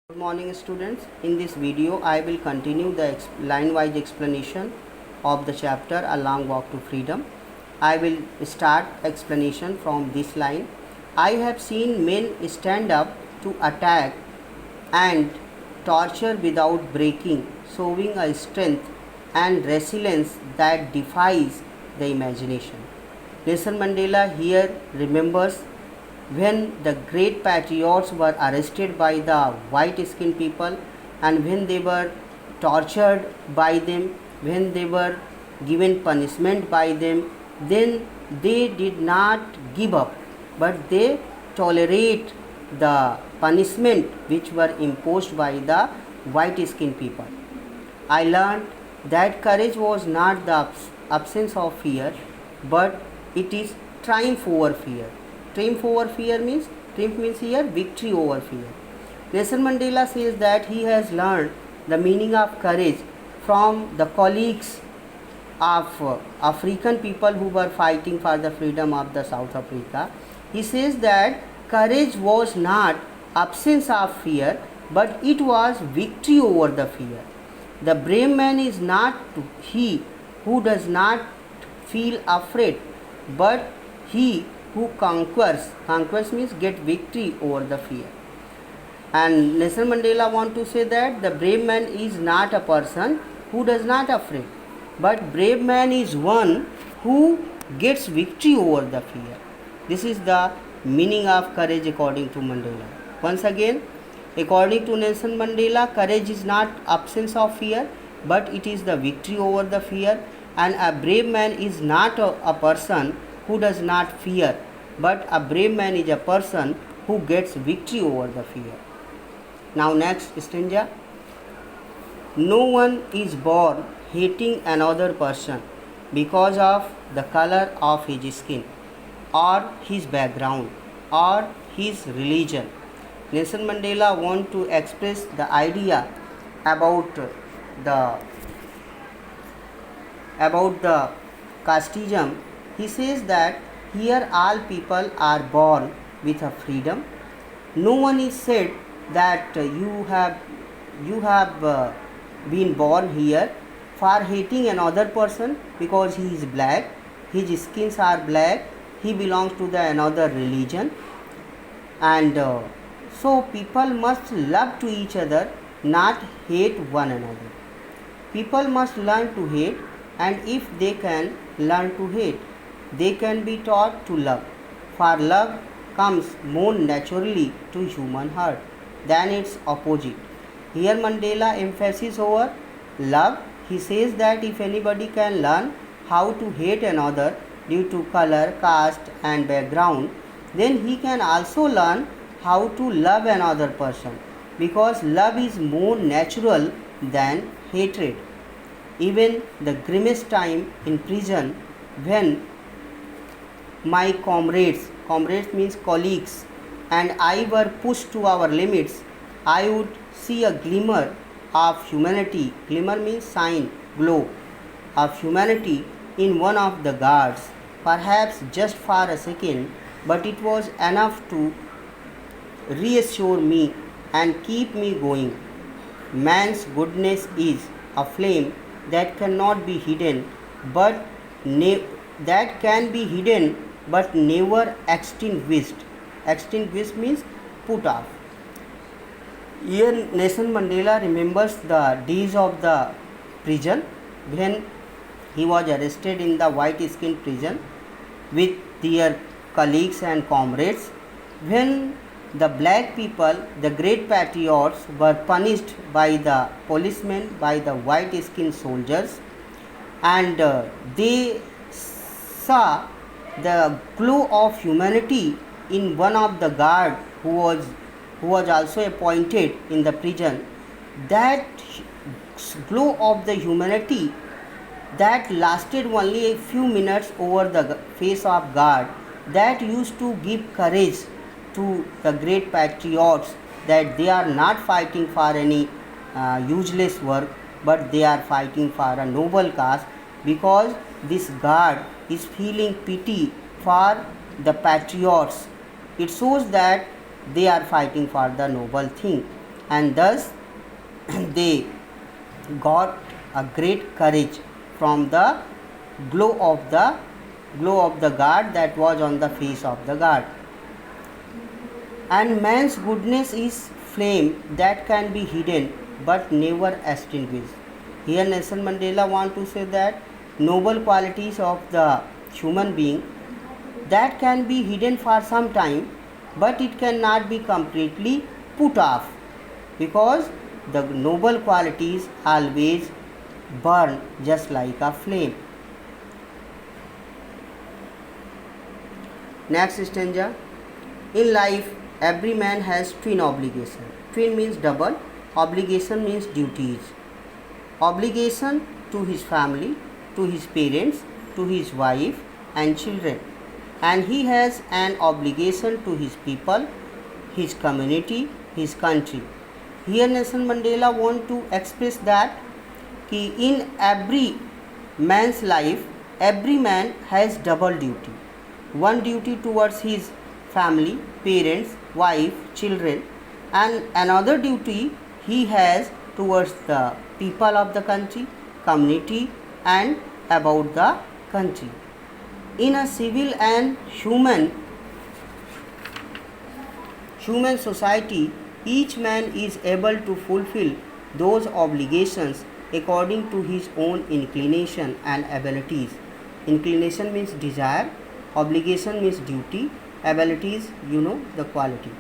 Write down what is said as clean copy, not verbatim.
Good morning students. In this video I will continue the line wise explanation of the chapter A Long Walk to Freedom. I will start explanation from this line. I have seen men stand up to attack and torture without breaking, showing a strength and resilience that defies the imagination. Nelson Mandela here remembers when the great patriots were arrested by the white skinned people and when they were tortured by them, when they were given punishment by them, then they did not give up, but they tolerate the punishment which were imposed by the white skinned people. I learned that courage was not the absence of fear, but it is triumph over fear. Triumph means here victory over fear. Nelson Mandela says that he has learned the meaning of courage from the colleagues of African people who were fighting for the freedom of the South Africa. He says that courage was not absence of fear, but it was victory over the fear. The brave man is not he who does not feel afraid, but he who conquers means get victory over the fear. And Nelson Mandela want to say that the brave man is not a person who does not afraid, but brave man is one who gets victory over the fear. This is the meaning of courage according to Mandela. Once again, according to Nelson Mandela, courage is not absence of fear, but it is the victory over the fear. And a brave man is not a person who does not fear, but a brave man is a person who gets victory over the fear. Now next stanza. No one is born hating another person because of the color of his skin or his background or his religion. Nelson Mandela want to express the idea about the casteism. He says that here all people are born with a freedom. No one is said that you have been born here for hating another person because he is black, his skins are black, he belongs to the another religion, and so people must love to each other, not hate one another. People must learn to hate, and if they can learn to hate, they can be taught to love, for love comes more naturally to human heart than its opposite. Here Mandela emphasizes over love. He says that if anybody can learn how to hate another due to color, caste and background, then he can also learn how to love another person, because love is more natural than hatred. Even the grimmest time in prison, when my comrades means colleagues, and I were pushed to our limits, I would see a glimmer of humanity. Glimmer means sign, glow of humanity in one of the guards, perhaps just for a second, but it was enough to reassure me and keep me going. Man's goodness is a flame that cannot be hidden, but that can be hidden but never extinguished. Extinguished means put off. Here Nelson Mandela remembers the days of the prison when he was arrested in the white skin prison with their colleagues and comrades, when the black people, the great patriots, were punished by the policemen, by the white skinned soldiers, and they saw the glow of humanity in one of the guard who was also appointed in the prison. That glow of the humanity that lasted only a few minutes over the face of guard, that used to give courage to the great patriots that they are not fighting for any useless work, but they are fighting for a noble cause, because this guard is feeling pity for the patriots. It shows that they are fighting for the noble thing. and thus they got a great courage from the glow of the god that was on the face of the god. And man's goodness is flame that can be hidden but never extinguished. Here Nelson Mandela want to say that noble qualities of the human being that can be hidden for some time, but it cannot be completely put off, because the noble qualities always burn just like a flame. Next stanza. In life, every man has twin obligation. Twin means double, obligation means duties. Obligation to his family, to his parents, to his wife and children. And he has an obligation to his people, his community, his country. Here Nelson Mandela want to express that in every man's life, every man has double duty. One duty towards his family, parents, wife, children, and another duty he has towards the people of the country, community, and about the country. In a civil and human society, each man is able to fulfill those obligations according to his own inclination and abilities. Inclination means desire, obligation means duty, abilities, the quality.